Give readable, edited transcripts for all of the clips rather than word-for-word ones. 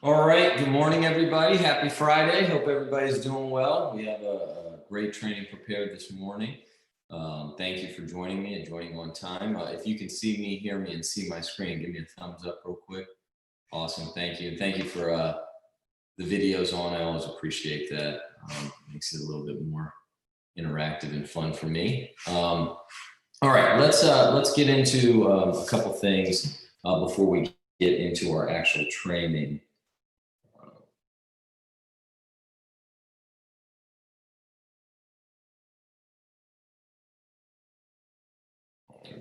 All right. Good morning, everybody. Happy Friday. Hope everybody's doing well. We have a great training prepared this morning. Thank you for joining me and joining on time. If you can see me, hear me, and see my screen, give me a thumbs up real quick. Awesome. Thank you. And thank you for the videos on. I always appreciate that. Makes it a little bit more interactive and fun for me. All right. Let's get into a couple things before we get into our actual training.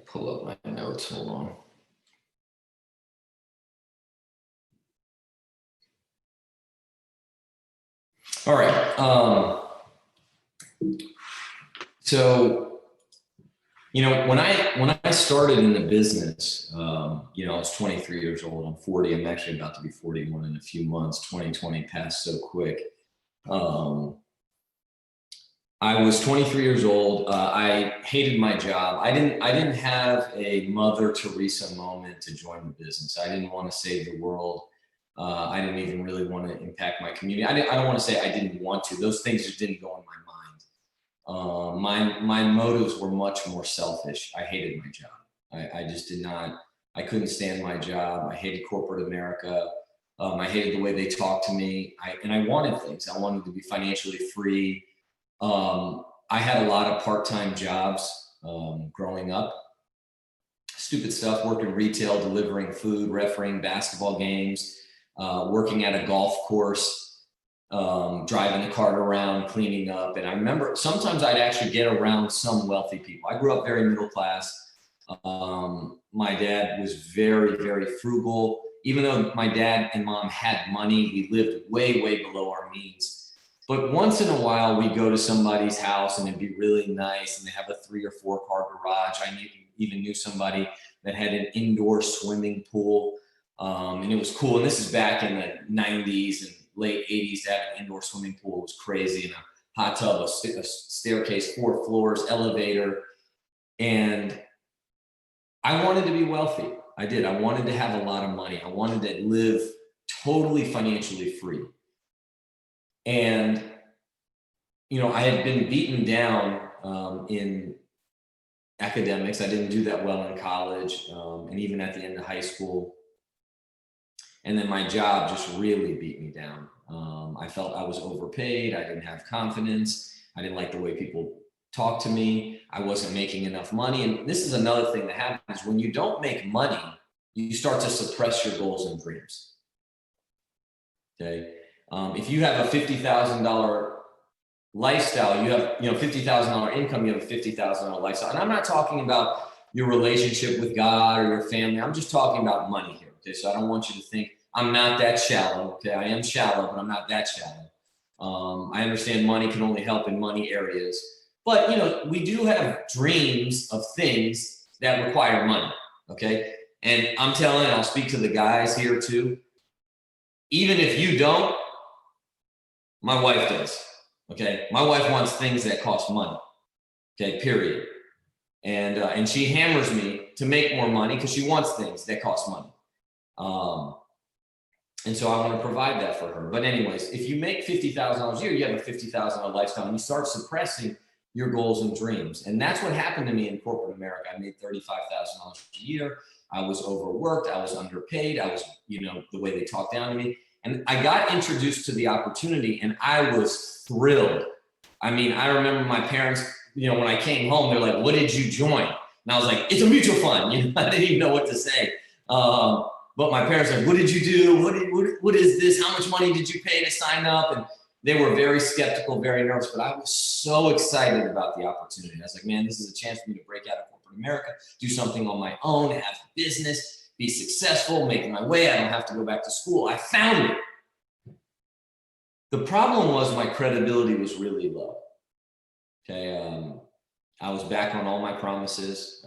Pull up my notes. Hold on. All right. So, when I started in the business, I was 23 years old. I'm 40. I'm actually about to be 41 in a few months. 2020 passed so quick. I was 23 years old. I hated my job. I didn't have a Mother Teresa moment to join the business. I didn't want to save the world. I didn't even really want to impact my community. I don't want to say I didn't want to. Those things just didn't go in my mind. My motives were much more selfish. I hated my job. I just did not. I couldn't stand my job. I hated corporate America. I hated the way they talked to me. I wanted things. I wanted to be financially free. I had a lot of part-time jobs growing up. Stupid stuff, worked in retail, delivering food, refereeing basketball games, working at a golf course, driving the cart around, cleaning up. And I remember sometimes I'd actually get around some wealthy people. I grew up very middle class. My dad was very, very frugal. Even though my dad and mom had money, we lived way, way below our means. But once in a while, we go to somebody's house and it'd be really nice, and they have a 3 or 4 car garage. I even knew somebody that had an indoor swimming pool, and it was cool. And this is back in the 90s and late 80s. To have an indoor swimming pool was crazy, and a hot tub, a staircase, 4 floors, elevator. And I wanted to be wealthy. I did. I wanted to have a lot of money. I wanted to live totally financially free. And, I had been beaten down in academics. I didn't do that well in college, and even at the end of high school. And then my job just really beat me down. I felt I was overpaid. I didn't have confidence. I didn't like the way people talked to me. I wasn't making enough money. And this is another thing that happens when you don't make money, you start to suppress your goals and dreams. Okay. If you have a $50,000 lifestyle, you have $50,000 income, you have a $50,000 lifestyle. And I'm not talking about your relationship with God or your family. I'm just talking about money here. Okay, so I don't want you to think I'm not that shallow. Okay, I am shallow, but I'm not that shallow. I understand money can only help in money areas, but we do have dreams of things that require money. Okay, and I'm telling, I'll speak to the guys here too. Even if you don't, my wife does. Okay, my wife wants things that cost money. Okay, period. And she hammers me to make more money because she wants things that cost money. And so I want to provide that for her. But anyways, if you make $50,000 a year, you have a $50,000 lifestyle, and you start suppressing your goals and dreams. And that's what happened to me in corporate America. I made $35,000 a year. I was overworked. I was underpaid. I was, the way they talked down to me. And I got introduced to the opportunity, and I was thrilled. I mean, I remember my parents, when I came home, they're like, "What did you join?" And I was like, "It's a mutual fund." I didn't even know what to say. But my parents were like, "What did you do? What is this? How much money did you pay to sign up?" And they were very skeptical, very nervous, but I was so excited about the opportunity. I was like, man, this is a chance for me to break out of corporate America, do something on my own, have a business, be successful, make my way. I don't have to go back to school. I found it. The problem was my credibility was really low. Okay, I was back on all my promises.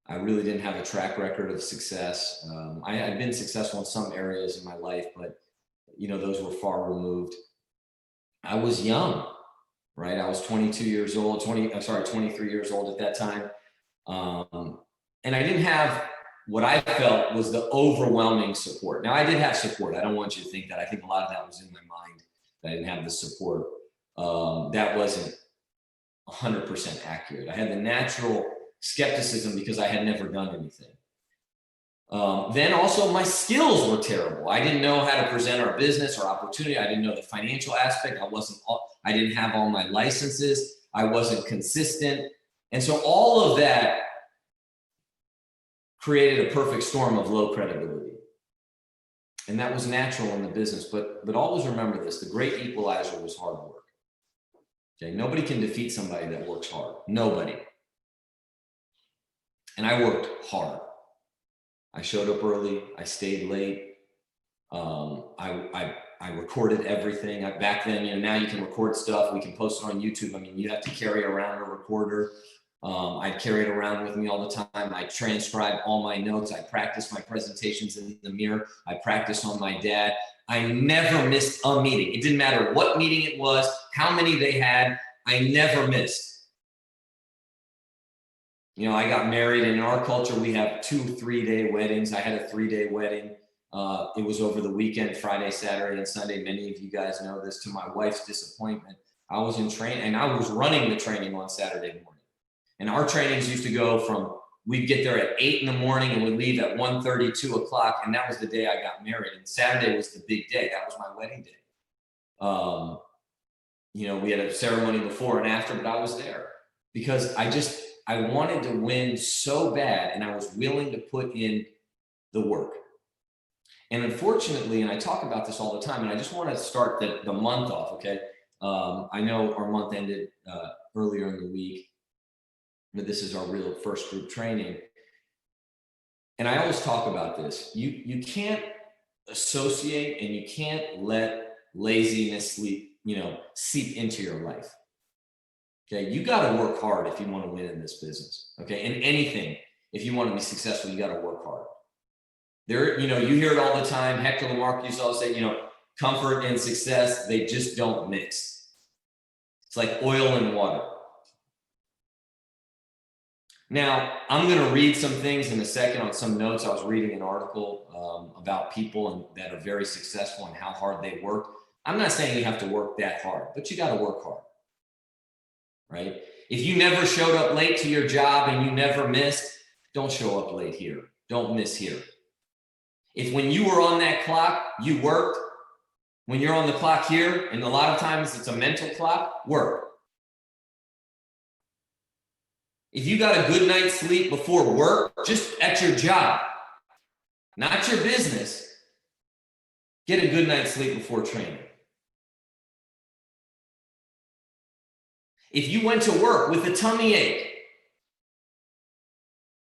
I really didn't have a track record of success. I had been successful in some areas in my life, but those were far removed. I was young, right? I was 23 years old at that time. And I didn't have what I felt was the overwhelming support. Now, I did have support. I don't want you to think that. I think a lot of that was in my mind, that I didn't have the support. That wasn't 100% accurate. I had the natural skepticism because I had never done anything. Then also my skills were terrible. I didn't know how to present our business or opportunity. I didn't know the financial aspect. I didn't have all my licenses. I wasn't consistent. And so all of that created a perfect storm of low credibility. And that was natural in the business. But always remember this, the great equalizer was hard work. Okay, nobody can defeat somebody that works hard. Nobody. And I worked hard. I showed up early. I stayed late. I recorded everything. Back then, now you can record stuff. We can post it on YouTube. I mean, you have to carry around a recorder. I'd carry it around with me all the time. I transcribed all my notes. I practiced my presentations in the mirror. I practiced on my dad. I never missed a meeting. It didn't matter what meeting it was, how many they had. I never missed. I got married, and in our culture, we have 2-3-day weddings. I had a 3-day wedding. It was over the weekend, Friday, Saturday, and Sunday. Many of you guys know this. To my wife's disappointment, I was in training, and I was running the training on Saturday morning. And our trainings used to go from, we'd get there at 8 in the morning and we'd leave at 1:30, 2 o'clock. And that was the day I got married. And Saturday was the big day. That was my wedding day. We had a ceremony before and after, but I was there because I wanted to win so bad, and I was willing to put in the work. And unfortunately, and I talk about this all the time, and I just want to start the month off, okay? I know our month ended earlier in the week, but this is our real first group training. And I always talk about this. You can't associate, and you can't let laziness seep into your life. Okay, you got to work hard if you want to win in this business. Okay, in anything, if you want to be successful, you got to work hard. You hear it all the time. Hector Lamarck used to always say, comfort and success, they just don't mix. It's like oil and water. Now, I'm going to read some things in a second on some notes. I was reading an article about people that are very successful and how hard they work. I'm not saying you have to work that hard, but you got to work hard, right? If you never showed up late to your job and you never missed, don't show up late here. Don't miss here. If when you were on that clock, you worked, when you're on the clock here, and a lot of times it's a mental clock, work. If you got a good night's sleep before work, just at your job, not your business, get a good night's sleep before training. If you went to work with a tummy ache,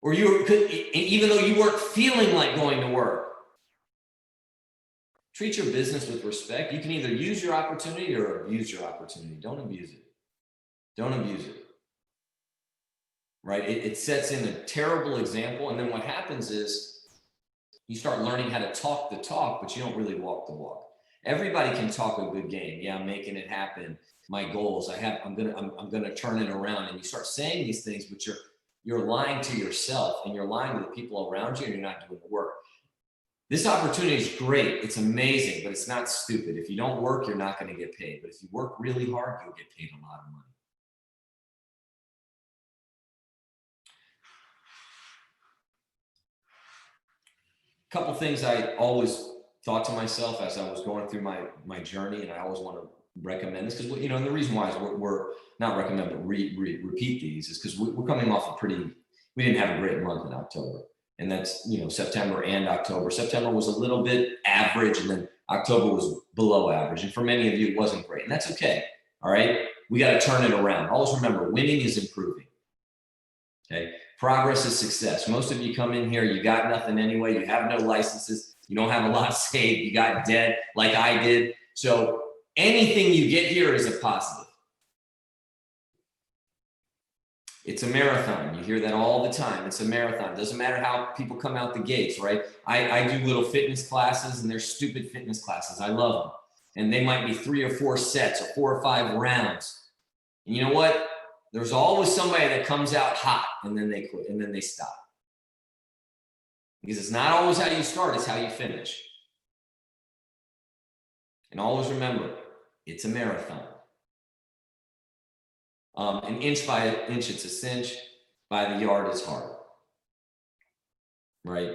or even though you weren't feeling like going to work, treat your business with respect. You can either use your opportunity or abuse your opportunity. Don't abuse it. Don't abuse it. Right? It sets in a terrible example. And then what happens is you start learning how to talk the talk, but you don't really walk the walk. Everybody can talk a good game. Yeah, I'm making it happen. My goals, I'm gonna turn it around. And you start saying these things, but you're lying to yourself, and you're lying to the people around you, and you're not doing the work. This opportunity is great. It's amazing, but it's not stupid. If you don't work, you're not going to get paid. But if you work really hard, you'll get paid a lot of money. A couple things I always thought to myself as I was going through my journey, and I always want to recommend this because, and the reason why is we're not recommend, but repeat these is because we're coming off we didn't have a great month in October. And that's, September and October. September was a little bit average, and then October was below average. And for many of you, it wasn't great. And that's okay. All right. We got to turn it around. Always remember, winning is improving. Okay. Progress is success. Most of you come in here, you got nothing anyway. You have no licenses. You don't have a lot saved. You got debt like I did. So anything you get here is a positive. It's a marathon. You hear that all the time. It's a marathon. Doesn't matter how people come out the gates, right? I do little fitness classes, and they're stupid fitness classes. I love them. And they might be 3 or 4 sets or 4 or 5 rounds. And you know what? There's always somebody that comes out hot, and then they quit, and then they stop. Because it's not always how you start, it's how you finish. And always remember, it's a marathon. An inch by an inch, it's a cinch. By the yard, it's hard. Right?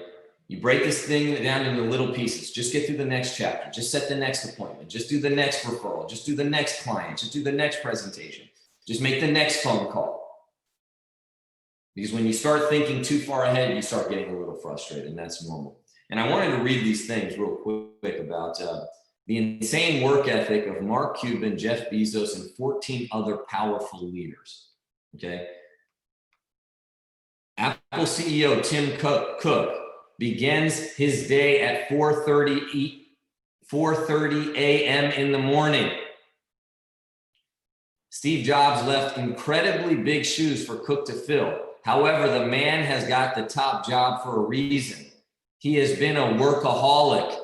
You break this thing down into little pieces. Just get through the next chapter. Just set the next appointment. Just do the next referral. Just do the next client. Just do the next presentation. Just make the next phone call. Because when you start thinking too far ahead, you start getting a little frustrated, and that's normal. And I wanted to read these things real quick about the insane work ethic of Mark Cuban, Jeff Bezos, and 14 other powerful leaders. Okay. Apple CEO Tim Cook begins his day at 4:30 a.m. in the morning. Steve Jobs left incredibly big shoes for Cook to fill. However, the man has got the top job for a reason. He has been a workaholic.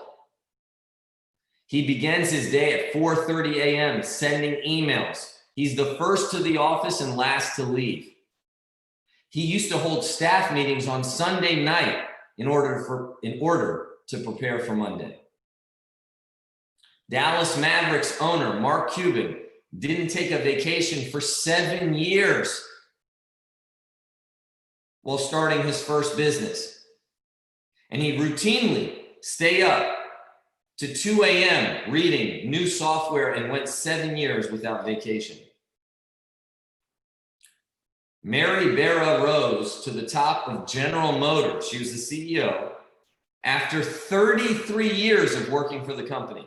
He begins his day at 4:30 a.m. sending emails. He's the first to the office and last to leave. He used to hold staff meetings on Sunday night in order to prepare for Monday. Dallas Mavericks owner Mark Cuban didn't take a vacation for 7 years while starting his first business. And he routinely stayed up to 2 a.m. reading new software and went 7 years without vacation. Mary Barra rose to the top of General Motors. She was the CEO after 33 years of working for the company.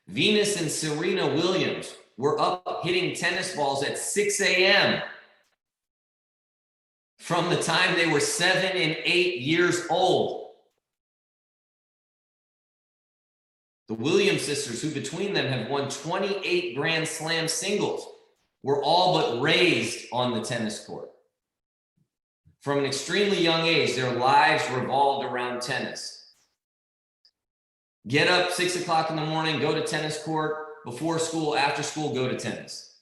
Venus and Serena Williams were up hitting tennis balls at 6 a.m. from the time they were 7 and 8 years old. The Williams sisters, who between them have won 28 Grand Slam singles, were all but raised on the tennis court. From an extremely young age, their lives revolved around tennis. Get up 6 o'clock in the morning, go to tennis court, before school, after school, go to tennis.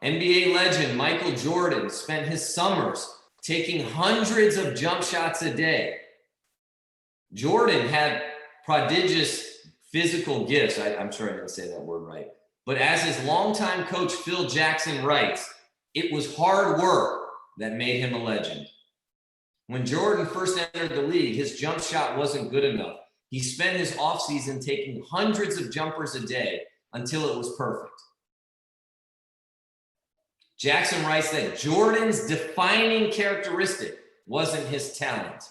NBA legend Michael Jordan spent his summers taking hundreds of jump shots a day. Jordan had prodigious physical gifts. I'm sure I didn't say that word right. But as his longtime coach Phil Jackson writes, it was hard work that made him a legend. When Jordan first entered the league, his jump shot wasn't good enough. He spent his offseason taking hundreds of jumpers a day until it was perfect. Jackson writes that Jordan's defining characteristic wasn't his talent,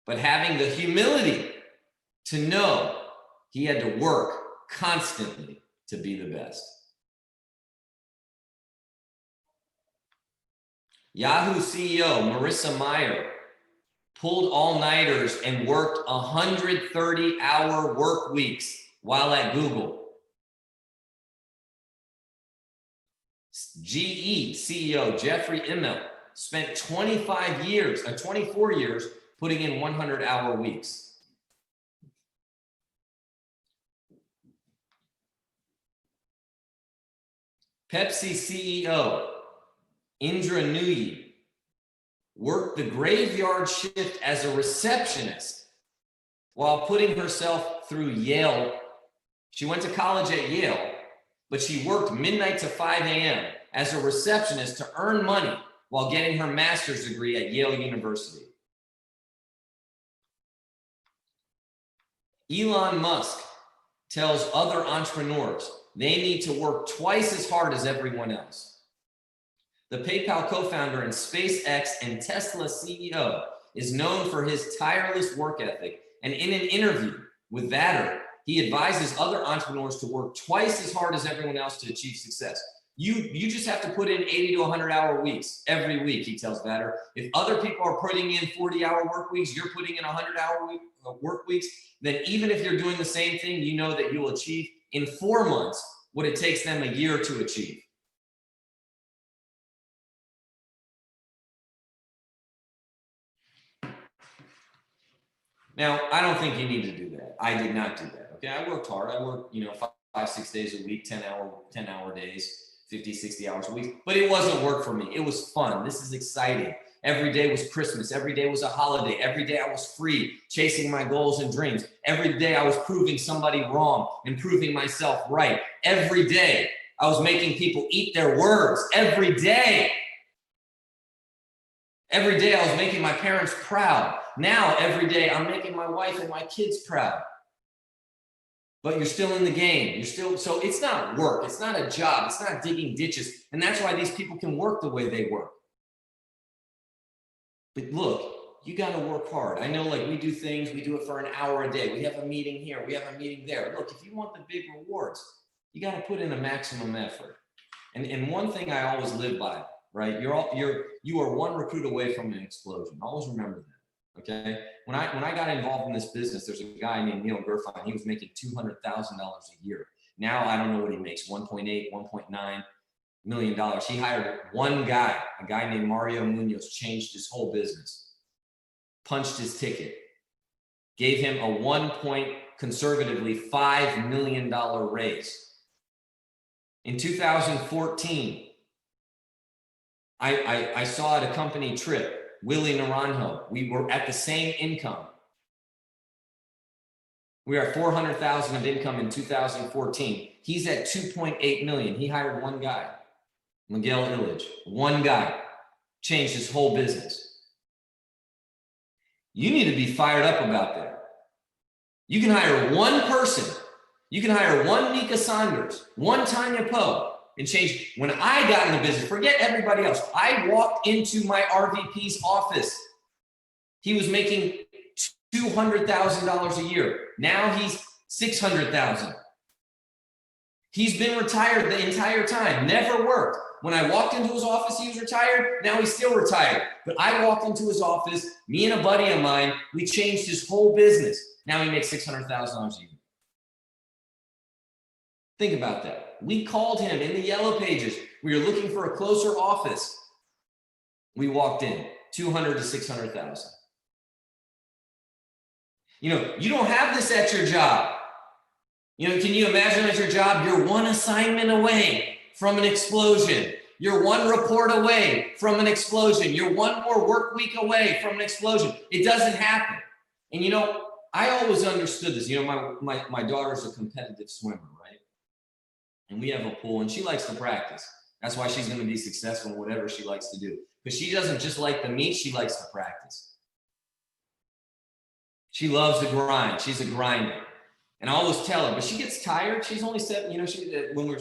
but having the humility to know he had to work constantly to be the best. Yahoo CEO Marissa Mayer pulled all-nighters and worked 130-hour work weeks while at Google. GE CEO Jeffrey Immelt spent 24 years putting in 100-hour weeks. Pepsi CEO Indra Nooyi worked the graveyard shift as a receptionist while putting herself through Yale. She went to college at Yale, but she worked midnight to 5 a.m. as a receptionist to earn money while getting her master's degree at Yale University. Elon Musk tells other entrepreneurs they need to work twice as hard as everyone else. The PayPal co-founder and SpaceX and Tesla CEO is known for his tireless work ethic, and in an interview with Vatter, he advises other entrepreneurs to work twice as hard as everyone else to achieve success. You just have to put in 80 to 100-hour weeks every week, he tells Vatter. If other people are putting in 40-hour work weeks, you're putting in 100-hour work weeks, then even if you're doing the same thing, you know that you'll achieve in 4 months what it takes them a year to achieve. Now, I don't think you need to do that. I did not do that. Okay. I worked hard. I worked, 5, 6 days a week, 10-hour days, 50, 60 hours a week, but it wasn't work for me. It was fun. This is exciting. Every day was Christmas. Every day was a holiday. Every day I was free, chasing my goals and dreams. Every day I was proving somebody wrong and proving myself right. Every day I was making people eat their words. Every day. Every day I was making my parents proud. Now, every day I'm making my wife and my kids proud. But you're still in the game. So it's not work. It's not a job. It's not digging ditches. And that's why these people can work the way they work. But look, you got to work hard. I know, like, we do things, we do it for an hour a day. We have a meeting here, we have a meeting there. Look, if you want the big rewards, you got to put in a maximum effort. And one thing I always live by, right? You are one recruit away from an explosion. Always remember that. Okay. When I got involved in this business, there's a guy named Neil Gerfine. He was making $200,000 a year. Now I don't know what he makes, 1.8, $1.9 million. He hired one guy, a guy named Mario Munoz, changed his whole business, punched his ticket, gave him a conservatively $5 million raise. In 2014, I saw at a company trip, Willie Naranjo, we were at the same income. We are at 400,000 of income in 2014. He's at 2.8 million. He hired one guy, Miguel Illich. One guy changed his whole business. You need to be fired up about that. You can hire one person. You can hire one Mika Saunders, one Tanya Poe, and change. When I got in the business, forget everybody else. I walked into my RVP's office. He was making $200,000 a year. Now he's $600,000. He's been retired the entire time, never worked. When I walked into his office, he was retired. Now he's still retired. But I walked into his office, me and a buddy of mine, we changed his whole business. Now he makes $600,000 a year. Think about that. We called him in the yellow pages. We were looking for a closer office. We walked in, 200 to 600,000. You don't have this at your job. Can you imagine at your job, you're one assignment away from an explosion. You're one report away from an explosion. You're one more work week away from an explosion. It doesn't happen. And I always understood this. My daughter's a competitive swimmer, right? And we have a pool, and she likes to practice. That's why she's going to be successful in whatever she likes to do. Because she doesn't just like the meet, she likes to practice. She loves the grind. She's a grinder. And I always tell her, but she gets tired. She's only 7, when we're,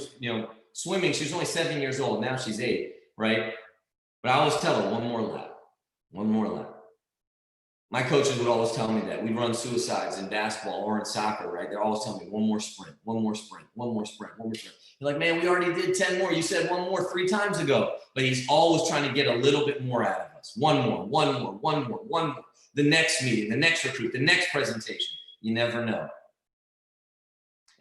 swimming, she was only 7 years old. Now she's 8, right? But I always tell her, one more lap. My coaches would always tell me that. We run suicides in basketball or in soccer, right? They're always telling me one more sprint. You're like, man, we already did 10 more. You said one more 3 times ago. But he's always trying to get a little bit more out of us. One more. The next meeting, the next recruit, the next presentation. You never know.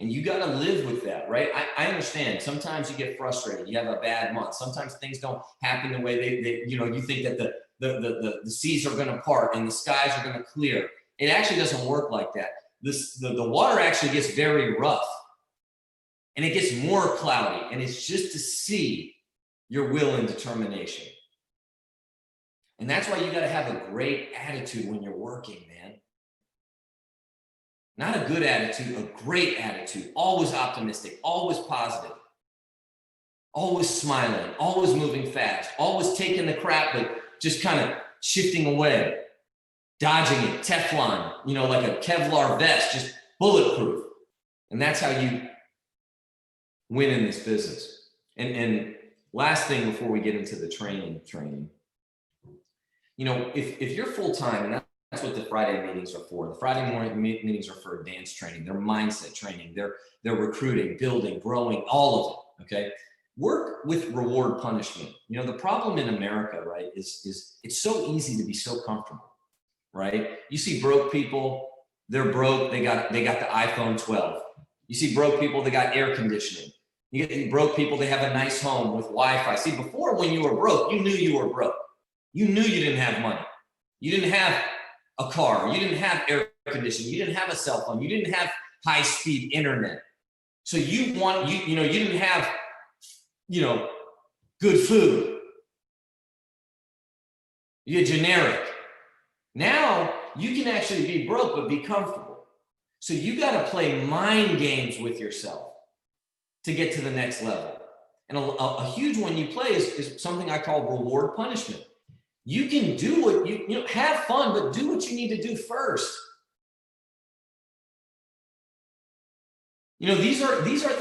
And you got to live with that, right? I understand. Sometimes you get frustrated. You have a bad month. Sometimes things don't happen the way they you think that the seas are going to part and the skies are going to clear. It actually doesn't work like that. The water actually gets very rough and it gets more cloudy, and it's just to see your will and determination. And that's why you got to have a great attitude when you're working, man. Not a good attitude, a great attitude. Always optimistic, always positive, always smiling, always moving fast, always taking the crap, but just kind of shifting away, dodging it, Teflon, like a Kevlar vest, just bulletproof. And that's how you win in this business. And last thing before we get into the training, if you're full-time, and that's what the Friday meetings are for. The Friday morning meetings are for advanced training, their mindset training, their recruiting, building, growing, all of it, okay? Work with reward punishment. The problem in America, right, is it's so easy to be so comfortable, right? You see broke people, they're broke, they got the iPhone 12. You see broke people, they got air conditioning. You get broke people, they have a nice home with Wi-Fi. See, before, when you were broke, you knew you were broke. You knew you didn't have money. You didn't have a car. You didn't have air conditioning. You didn't have a cell phone. You didn't have high-speed internet. So you didn't have, good food. You're generic. Now you can actually be broke, but be comfortable. So you got to play mind games with yourself to get to the next level. And a huge one you play is something I call reward punishment. You can do what you have fun, but do what you need to do first. These are,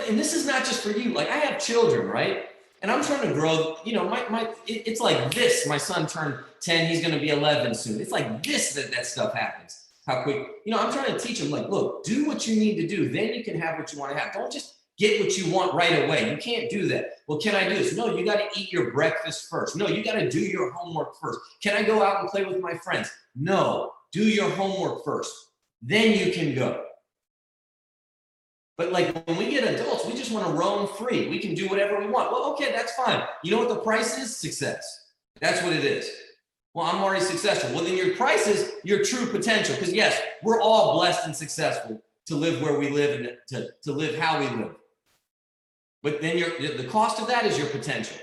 and this is not just for you. Like, I have children, right? And I'm trying to grow, it's like this. My son turned 10, he's going to be 11 soon. It's like this, that stuff happens. How quick, I'm trying to teach him, like, look, do what you need to do. Then you can have what you want to have. Don't just get what you want right away. You can't do that. Well, can I do this? No, you got to eat your breakfast first. No, you got to do your homework first. Can I go out and play with my friends? No, do your homework first. Then you can go. But like, when we get adults, we just want to roam free. We can do whatever we want. Well, okay, that's fine. You know what the price is? Success. That's what it is. Well, I'm already successful. Well, then your price is your true potential. Because yes, we're all blessed and successful to live where we live and to live how we live. But then the cost of that is your potential.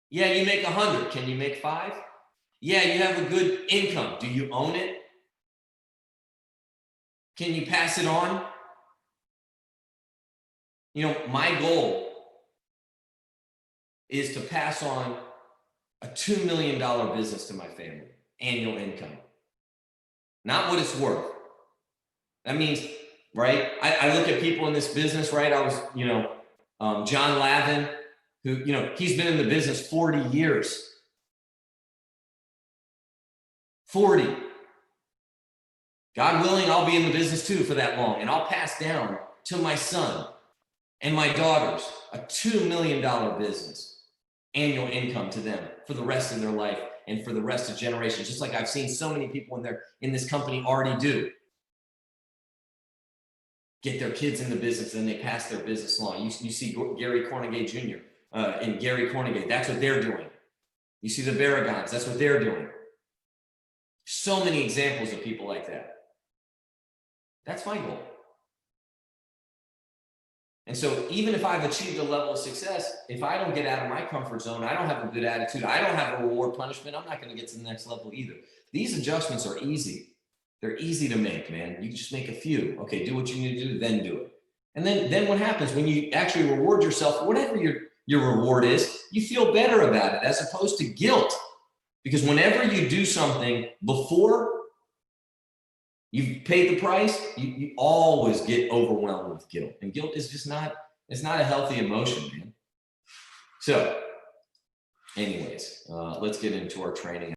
Yeah, you make 100. Can you make 5? Yeah, you have a good income. Do you own it? Can you pass it on? My goal is to pass on a $2 million business to my family, annual income. Not what it's worth. That means, right? I look at people in this business, right? I was, John Lavin, who, he's been in the business 40 years. 40. God willing, I'll be in the business too for that long, and I'll pass down to my son and my daughters a $2 million business, annual income to them for the rest of their life and for the rest of generations, just like I've seen so many people in this company already do. Get their kids in the business and they pass their business along. You see Gary Cornegay Jr. And Gary Cornegay, that's what they're doing. You see the Barragons, that's what they're doing. So many examples of people like that. That's my goal. And so even if I've achieved a level of success, if I don't get out of my comfort zone, I don't have a good attitude, I don't have a reward punishment, I'm not going to get to the next level either. These adjustments are easy. They're easy to make, man. You just make a few. Okay, do what you need to do, then do it. And then what happens when you actually reward yourself, whatever your reward is, you feel better about it as opposed to guilt. Because whenever you do something before you've paid the price, you always get overwhelmed with guilt. And guilt is just it's not a healthy emotion, man. So anyways, let's get into our training.